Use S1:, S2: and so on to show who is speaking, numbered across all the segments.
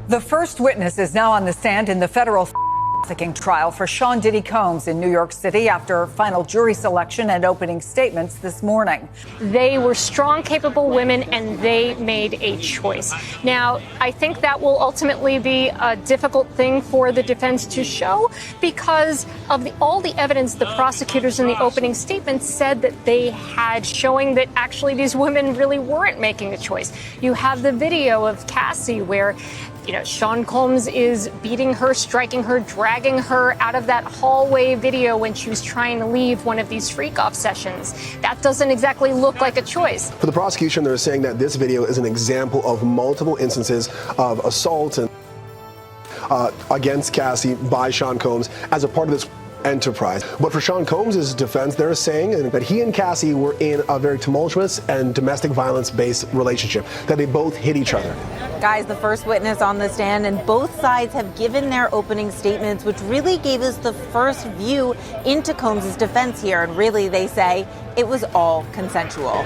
S1: The first witness is now on the stand in the federal trafficking trial for Sean Diddy Combs in New York City after final jury selection and opening statements this morning.
S2: They were strong, capable women, and they made a choice. Now, I think that will ultimately be a difficult thing for the defense to show because of all the evidence the prosecutors in the opening statements said that they had, showing that actually these women really weren't making a choice. You have the video of Cassie where Sean Combs is beating her, striking her, dragging her out of that hallway video when she was trying to leave one of these freak-off sessions. That doesn't exactly look like a choice.
S3: For the prosecution, they're saying that this video is an example of multiple instances of assault and against Cassie by Sean Combs as a part of this enterprise. But for Sean Combs' defense, they're saying that he and Cassie were in a very tumultuous and domestic violence-based relationship, that they both hit each other.
S4: Guys, the first witness on the stand, and both sides have given their opening statements, which really gave us the first view into Combs' defense here. And really, they say it was all consensual.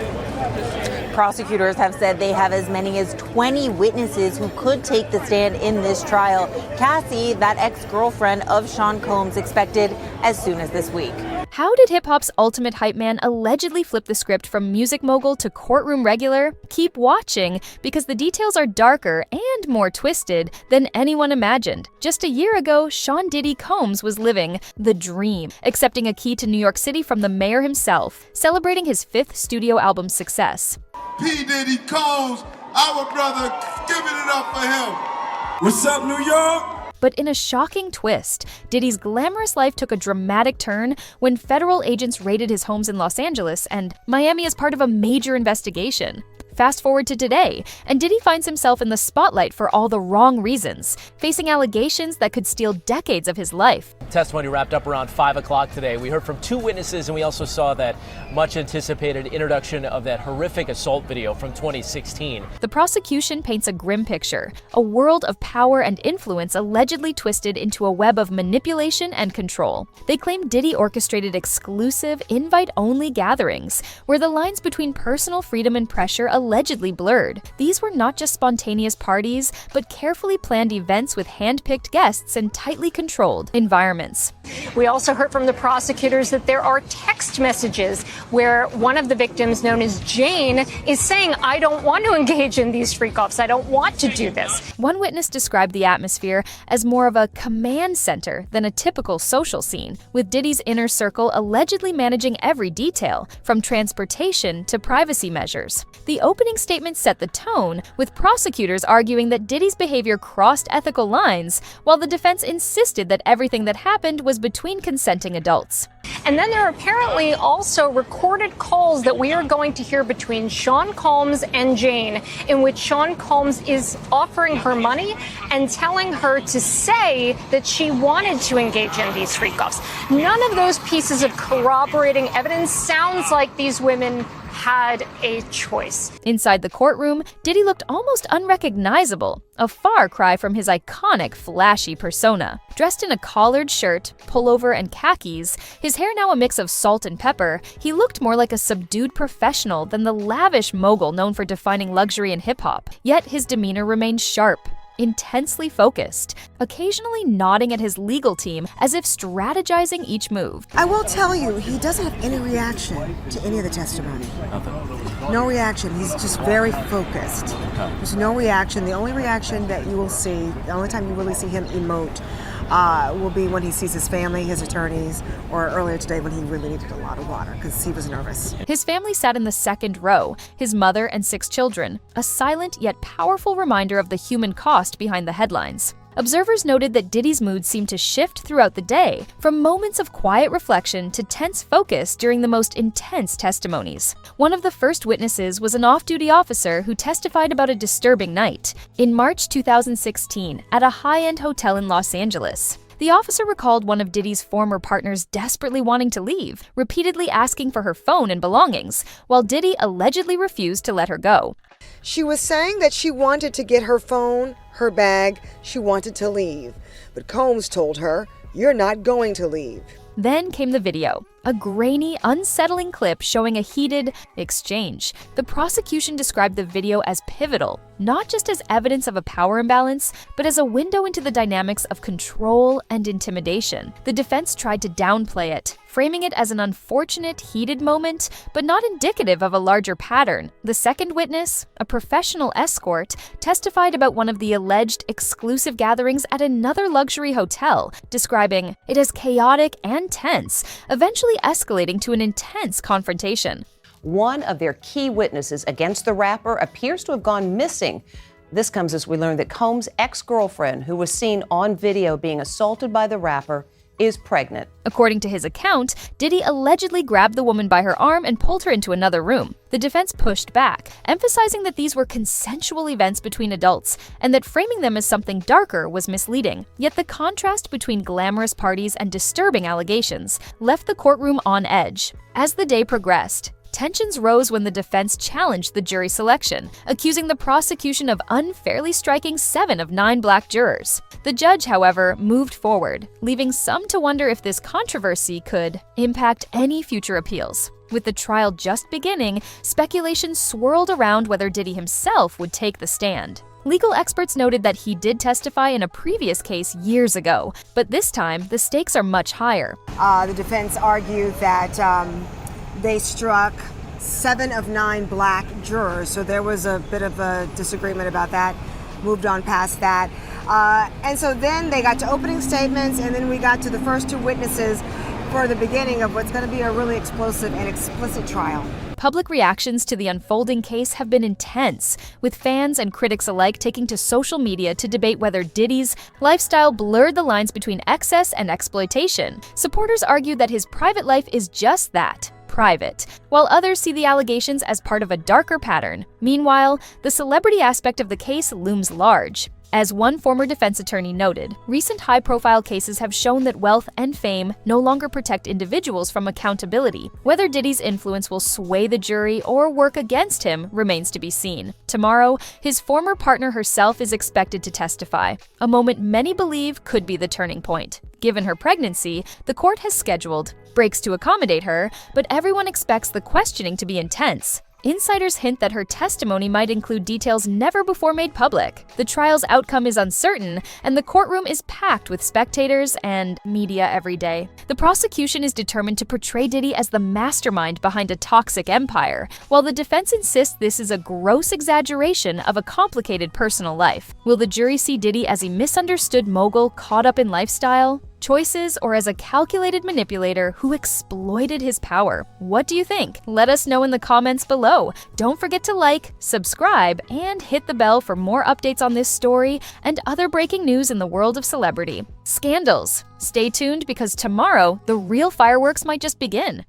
S4: Prosecutors have said they have as many as 20 witnesses who could take the stand in this trial. Cassie, that ex-girlfriend of Sean Combs, expected as soon as this week.
S5: How did hip-hop's ultimate hype man allegedly flip the script from music mogul to courtroom regular? Keep watching, because the details are darker and more twisted than anyone imagined. Just a year ago, Sean Diddy Combs was living the dream, accepting a key to New York City from the mayor himself, celebrating his 5th studio album success.
S6: P. Diddy Combs, our brother, giving it up for him. What's up, New York?
S5: But in a shocking twist, Diddy's glamorous life took a dramatic turn when federal agents raided his homes in Los Angeles and Miami as part of a major investigation. Fast forward to today, and Diddy finds himself in the spotlight for all the wrong reasons, facing allegations that could steal decades of his life.
S7: Testimony wrapped up around 5 o'clock today. We heard from 2 witnesses, and we also saw that much anticipated introduction of that horrific assault video from 2016.
S5: The prosecution paints a grim picture, a world of power and influence allegedly twisted into a web of manipulation and control. They claim Diddy orchestrated exclusive, invite-only gatherings, where the lines between personal freedom and pressure allegedly blurred. These were not just spontaneous parties, but carefully planned events with hand-picked guests and tightly controlled environments.
S2: We also heard from the prosecutors that there are text messages where one of the victims, known as Jane, is saying, "I don't want to engage in these freak-offs. I don't want to do this."
S5: One witness described the atmosphere as more of a command center than a typical social scene, with Diddy's inner circle allegedly managing every detail, from transportation to privacy measures. The opening statement set the tone, with prosecutors arguing that Diddy's behavior crossed ethical lines, while the defense insisted that everything that happened was between consenting adults.
S2: And then there are apparently also recorded calls that we are going to hear between Sean Combs and Jane, in which Sean Combs is offering her money and telling her to say that she wanted to engage in these freak-offs. None of those pieces of corroborating evidence sounds like these women had a choice.
S5: Inside the courtroom, Diddy looked almost unrecognizable, a far cry from his iconic flashy persona. Dressed in a collared shirt, pullover, and khakis, his hair now a mix of salt and pepper, he looked more like a subdued professional than the lavish mogul known for defining luxury in hip-hop. Yet his demeanor remained sharp, intensely focused, occasionally nodding at his legal team as if strategizing each move.
S8: I will tell you, he doesn't have any reaction to any of the testimony. No reaction. He's just very focused. There's no reaction. The only reaction that you will see, the only time you really see him emote, will be when he sees his family, his attorneys, or earlier today when he really needed a lot of water because he was nervous.
S5: His family sat in the second row, his mother and 6 children, a silent yet powerful reminder of the human cost behind the headlines. Observers noted that Diddy's mood seemed to shift throughout the day, from moments of quiet reflection to tense focus during the most intense testimonies. One of the first witnesses was an off-duty officer who testified about a disturbing night in March 2016 at a high-end hotel in Los Angeles. The officer recalled one of Diddy's former partners desperately wanting to leave, repeatedly asking for her phone and belongings, while Diddy allegedly refused to let her go.
S8: She was saying that she wanted to get her phone, her bag, she wanted to leave. But Combs told her, "You're not going to leave."
S5: Then came the video, a grainy, unsettling clip showing a heated exchange. The prosecution described the video as pivotal, not just as evidence of a power imbalance, but as a window into the dynamics of control and intimidation. The defense tried to downplay it, framing it as an unfortunate, heated moment, but not indicative of a larger pattern. The second witness, a professional escort, testified about one of the alleged exclusive gatherings at another luxury hotel, describing it as chaotic and tense, eventually escalating to an intense confrontation.
S9: One of their key witnesses against the rapper appears to have gone missing. This comes as we learn that Combs' ex-girlfriend, who was seen on video being assaulted by the rapper, is pregnant.
S5: According to his account, Diddy allegedly grabbed the woman by her arm and pulled her into another room. The defense pushed back, emphasizing that these were consensual events between adults and that framing them as something darker was misleading. Yet the contrast between glamorous parties and disturbing allegations left the courtroom on edge. As the day progressed, tensions rose when the defense challenged the jury selection, accusing the prosecution of unfairly striking 7 of 9 black jurors. The judge, however, moved forward, leaving some to wonder if this controversy could impact any future appeals. With the trial just beginning, speculation swirled around whether Diddy himself would take the stand. Legal experts noted that he did testify in a previous case years ago, but this time the stakes are much higher.
S8: The defense argued that they struck 7 of 9 black jurors, so there was a bit of a disagreement about that, moved on past that. And so then they got to opening statements, and then we got to the first 2 witnesses for the beginning of what's going to be a really explosive and explicit trial.
S5: Public reactions to the unfolding case have been intense, with fans and critics alike taking to social media to debate whether Diddy's lifestyle blurred the lines between excess and exploitation. Supporters argue that his private life is just that, private, while others see the allegations as part of a darker pattern. Meanwhile, the celebrity aspect of the case looms large. As one former defense attorney noted, recent high-profile cases have shown that wealth and fame no longer protect individuals from accountability. Whether Diddy's influence will sway the jury or work against him remains to be seen. Tomorrow, his former partner herself is expected to testify, a moment many believe could be the turning point. Given her pregnancy, the court has scheduled breaks to accommodate her, but everyone expects the questioning to be intense. Insiders hint that her testimony might include details never before made public. The trial's outcome is uncertain, and the courtroom is packed with spectators and media every day. The prosecution is determined to portray Diddy as the mastermind behind a toxic empire, while the defense insists this is a gross exaggeration of a complicated personal life. Will the jury see Diddy as a misunderstood mogul caught up in lifestyle choices, or as a calculated manipulator who exploited his power? What do you think? Let us know in the comments below. Don't forget to like, subscribe, and hit the bell for more updates on this story and other breaking news in the world of celebrity. Scandals. Stay tuned because tomorrow, the real fireworks might just begin.